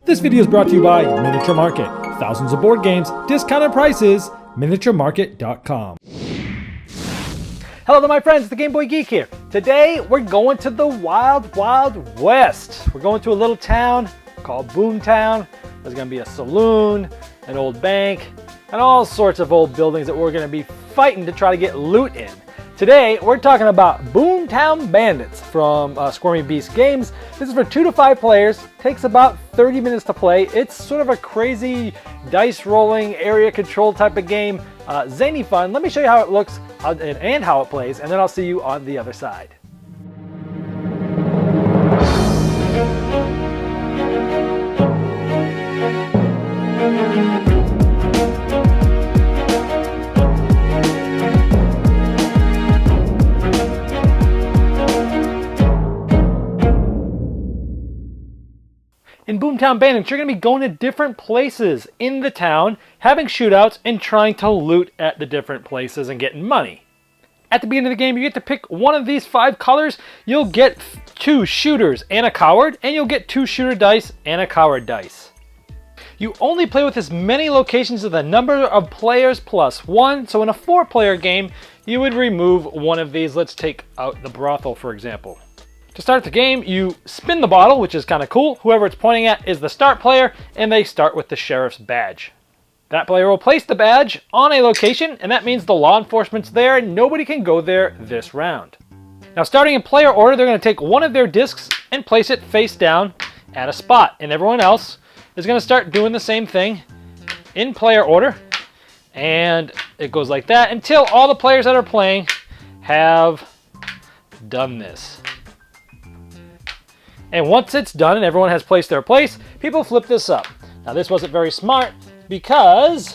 This video is brought to you by Miniature Market. Thousands of board games, discounted prices, miniaturemarket.com. Hello there, my friends, the Game Boy Geek here. Today we're going to the Wild Wild West. We're going to a little town called Boomtown. There's going to be a saloon, an old bank, and all sorts of old buildings that we're going to be fighting to try to get loot in. Today we're talking about Boomtown Bandits from Squirmy Beast Games. This is for 2 to 5 players. Takes about 30 minutes to play. It's sort of a crazy dice rolling area control type of game. Zany fun. Let me show you how it looks and how it plays, and then I'll see you on the other side. In Boomtown Bandits, you're going to be going to different places in the town, having shootouts, and trying to loot at the different places and getting money. At the beginning of the game, you get to pick one of these 5 colors. You'll get 2 shooters and a coward, and you'll get 2 shooter dice and a coward dice. You only play with as many locations as the number of players plus 1, so in a 4-player game, you would remove one of these. Let's take out the brothel, for example. To start the game, you spin the bottle, which is kind of cool. Whoever it's pointing at is the start player, and they start with the sheriff's badge. That player will place the badge on a location, and that means the law enforcement's there, and nobody can go there this round. Now, starting in player order, they're going to take one of their discs and place it face down at a spot, and everyone else is going to start doing the same thing in player order, and it goes like that until all the players that are playing have done this. And once it's done and everyone has placed their place, people flip this up. Now this wasn't very smart because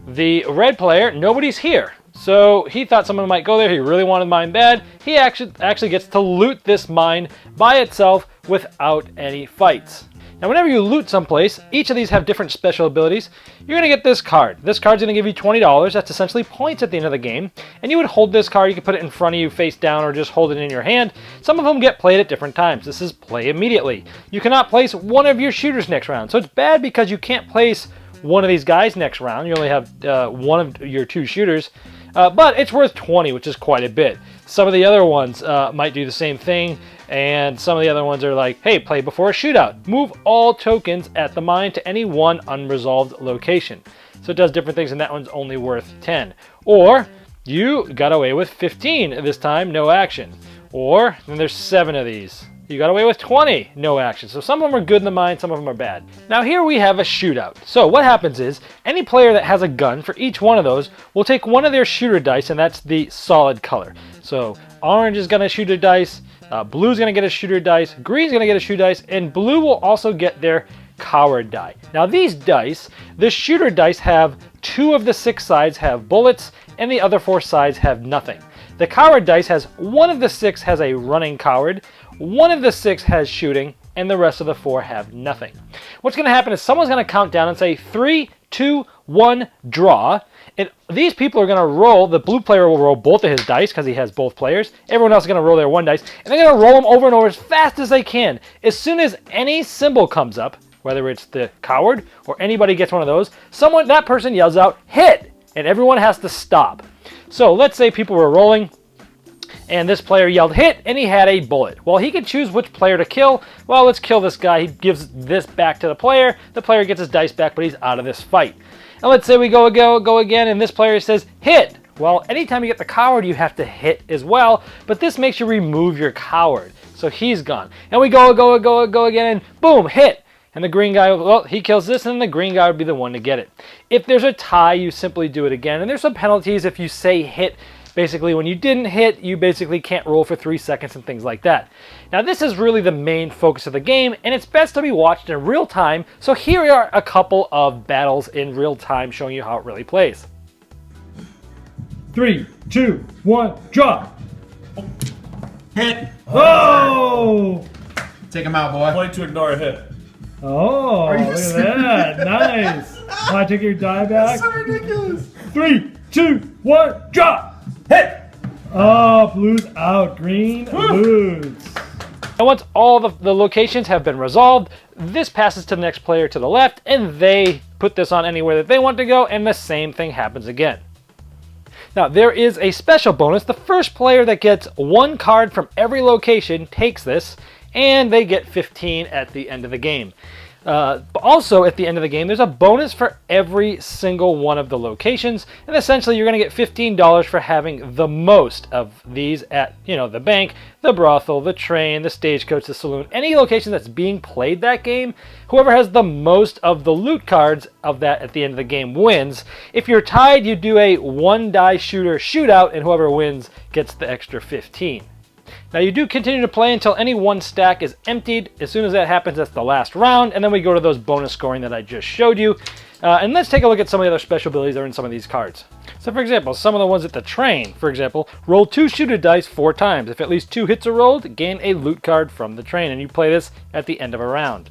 the red player, nobody's here. So he thought someone might go there. He really wanted mine bad. He actually gets to loot this mine by itself without any fights. Now whenever you loot someplace, each of these have different special abilities. You're going to get this card. This card's going to give you $20. That's essentially points at the end of the game. And you would hold this card. You can put it in front of you face down or just hold it in your hand. Some of them get played at different times. This is play immediately. You cannot place one of your shooters next round. So it's bad because you can't place one of these guys next round. You only have one of your 2 shooters. But it's worth 20, which is quite a bit. Some of the other ones might do the same thing, and some of the other ones are like, hey, play before a shootout. Move all tokens at the mine to any one unresolved location. So it does different things, and that one's only worth 10. Or you got away with 15 this time, no action. Or then there's 7 of these. You got away with 20, no action. So some of them are good in the mine, some of them are bad. Now here we have a shootout. So what happens is, any player that has a gun, for each one of those, will take one of their shooter dice, and that's the solid color. So orange is gonna shoot a dice, blue's gonna get a shooter dice, green's gonna get a shooter dice, and blue will also get their coward die. Now these dice, the shooter dice have 2 of the 6 sides have bullets, and the other 4 sides have nothing. The coward dice has 1 of the 6 has a running coward, 1 of the 6 has shooting, and the rest of the 4 have nothing. What's going to happen is someone's going to count down and say 3, 2, 1, draw. And these people are going to roll. The blue player will roll both of his dice because he has both players. Everyone else is going to roll their 1 dice, and they're going to roll them over and over as fast as they can. As soon as any symbol comes up, whether it's the coward or anybody gets one of those, that person yells out, hit! And everyone has to stop. So let's say people were rolling, and this player yelled hit, and he had a bullet. Well, he can choose which player to kill. Well, let's kill this guy. He gives this back to the player. The player gets his dice back, but he's out of this fight. And let's say we go again, and this player says hit. Well, anytime you get the coward, you have to hit as well, but this makes you remove your coward. So he's gone. And we go again, and boom, hit. And the green guy, well, he kills this, and the green guy would be the one to get it. If there's a tie, you simply do it again. And there's some penalties if you say hit. Basically, when you didn't hit, you basically can't roll for 3 seconds and things like that. Now, this is really the main focus of the game, and it's best to be watched in real time. So here are a couple of battles in real time showing you how it really plays. 3, 2, 1, draw! Hit! Oh! Take him out, boy. Play to ignore a hit. Oh, look at that. Nice. Want to take your die back? That's so ridiculous. 3, 2, 1, draw! Hit! Oh, blue's out. Green, lose. Now once all the locations have been resolved, this passes to the next player to the left, and they put this on anywhere that they want to go, and the same thing happens again. Now there is a special bonus. The first player that gets 1 card from every location takes this, and they get 15 at the end of the game. But also at the end of the game, there's a bonus for every single one of the locations, and essentially you're going to get $15 for having the most of these at, the bank, the brothel, the train, the stagecoach, the saloon, any location that's being played that game. Whoever has the most of the loot cards of that at the end of the game wins. If you're tied, you do a 1-die shooter shootout, and whoever wins gets the extra 15. Now you do continue to play until any one stack is emptied. As soon as that happens, that's the last round, and then we go to those bonus scoring that I just showed you. And let's take a look at some of the other special abilities that are in some of these cards. So for example, some of the ones at the train, for example, roll 2 shooter dice 4 times. If at least 2 hits are rolled, gain a loot card from the train, and you play this at the end of a round.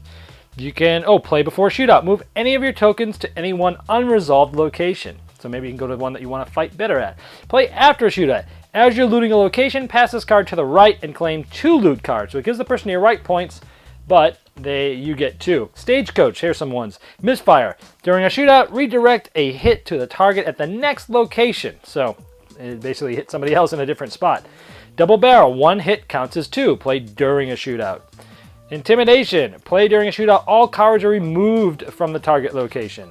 You can, play before shootout. Move any of your tokens to any one unresolved location. So maybe you can go to the one that you want to fight better at. Play after a shootout. As you're looting a location, pass this card to the right and claim 2 loot cards. So it gives the person to your right points, but you get 2. Stagecoach, here's some ones. Misfire. During a shootout, redirect a hit to the target at the next location. So it basically hit somebody else in a different spot. Double barrel. 1 hit counts as 2. Play during a shootout. Intimidation. Play during a shootout. All cards are removed from the target location.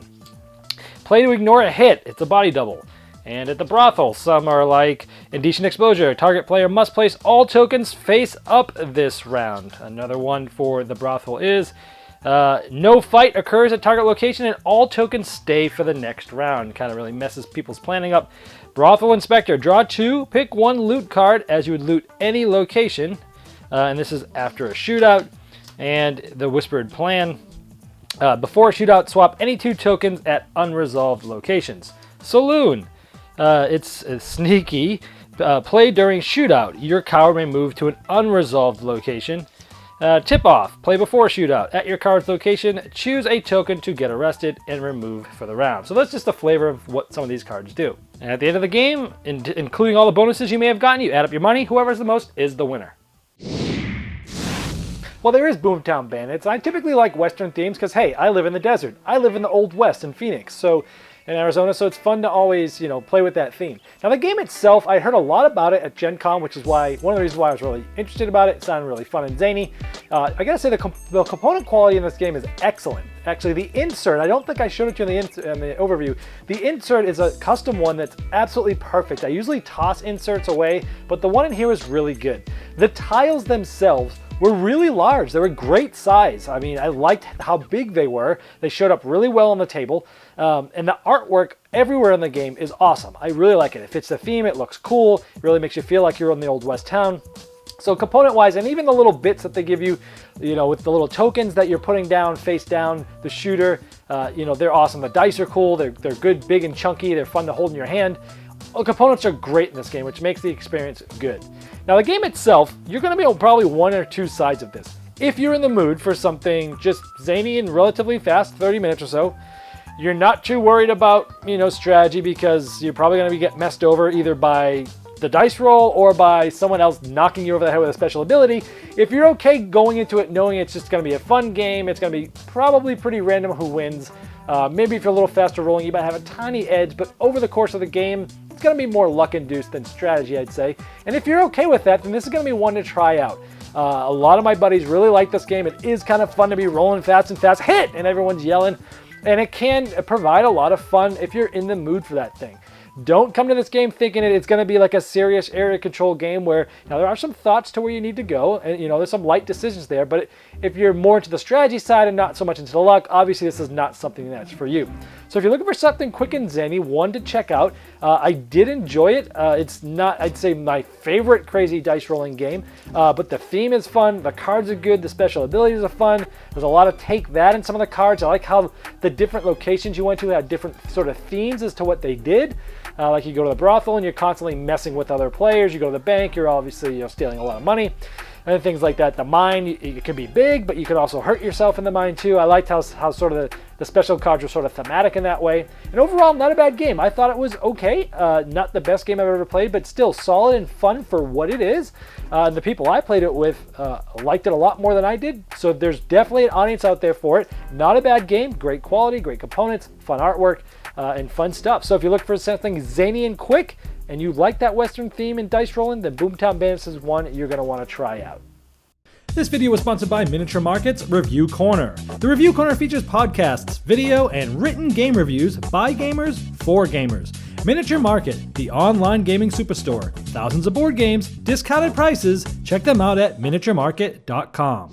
Play to ignore a hit. It's a body double. And at the brothel, some are like indecent exposure. Target player must place all tokens face up this round. Another one for the brothel is no fight occurs at target location and all tokens stay for the next round. Kind of really messes people's planning up. Brothel inspector, draw 2, pick 1 loot card as you would loot any location. And this is after a shootout. And the whispered plan. Before a shootout, swap any 2 tokens at unresolved locations. Saloon. It's sneaky. Play during shootout. Your card may move to an unresolved location. Tip-off. Play before shootout. At your card's location, choose a token to get arrested and remove for the round. So that's just a flavor of what some of these cards do. And at the end of the game, including all the bonuses you may have gotten, you add up your money. Whoever's the most is the winner. Well, there is Boomtown Bandits. I typically like Western themes because, hey, I live in the desert. I live in the Old West in Phoenix. In Arizona, so it's fun to always, play with that theme. Now, the game itself, I heard a lot about it at Gen Con, which is one of the reasons why I was really interested about it. It sounded really fun and zany. I gotta say, the component quality in this game is excellent. Actually, the insert, I don't think I showed it to you in the overview. The insert is a custom one that's absolutely perfect. I usually toss inserts away, but the one in here is really good. The tiles themselves were really large. They were great size. I mean, I liked how big they were. They showed up really well on the table. And the artwork everywhere in the game is awesome. I really like it. It fits the theme. It looks cool. It really makes you feel like you're in the Old West town. So component-wise, and even the little bits that they give you, with the little tokens that you're putting down, face down, the shooter, they're awesome. The dice are cool. They're good, big, and chunky. They're fun to hold in your hand. Well, components are great in this game, which makes the experience good. Now, the game itself, you're going to be on probably 1 or 2 sides of this. If you're in the mood for something just zany and relatively fast, 30 minutes or so, you're not too worried about, strategy because you're probably going to get messed over either by the dice roll or by someone else knocking you over the head with a special ability. If you're okay going into it knowing it's just going to be a fun game, it's going to be probably pretty random who wins. Maybe if you're a little faster rolling, you might have a tiny edge, but over the course of the game, it's going to be more luck-induced than strategy, I'd say. And if you're okay with that, then this is going to be one to try out. A lot of my buddies really like this game. It is kind of fun to be rolling fast and fast, hit, and everyone's yelling. And it can provide a lot of fun if you're in the mood for that thing. Don't come to this game thinking it's going to be like a serious area control game where there are some thoughts to where you need to go, and there's some light decisions there. But if you're more into the strategy side and not so much into the luck, obviously this is not something that's for you. So if you're looking for something quick and zany, one to check out, I did enjoy it. It's not, I'd say, my favorite crazy dice rolling game, but the theme is fun. The cards are good. The special abilities are fun. There's a lot of take that in some of the cards. I like how the different locations you went to had different sort of themes as to what they did. Like you go to the brothel and you're constantly messing with other players. You go to the bank, you're obviously stealing a lot of money and things like that. The mine, it can be big, but you could also hurt yourself in the mine too. I liked how sort of The special cards were sort of thematic in that way. And overall, not a bad game. I thought it was okay. Not the best game I've ever played, but still solid and fun for what it is. The people I played it with liked it a lot more than I did. So there's definitely an audience out there for it. Not a bad game. Great quality, great components, fun artwork, and fun stuff. So if you look for something zany and quick, and you like that Western theme and dice rolling, then Boomtown Bandits is one you're going to want to try out. This video was sponsored by Miniature Market's Review Corner. The Review Corner features podcasts, video, and written game reviews by gamers for gamers. Miniature Market, the online gaming superstore. Thousands of board games, discounted prices. Check them out at miniaturemarket.com.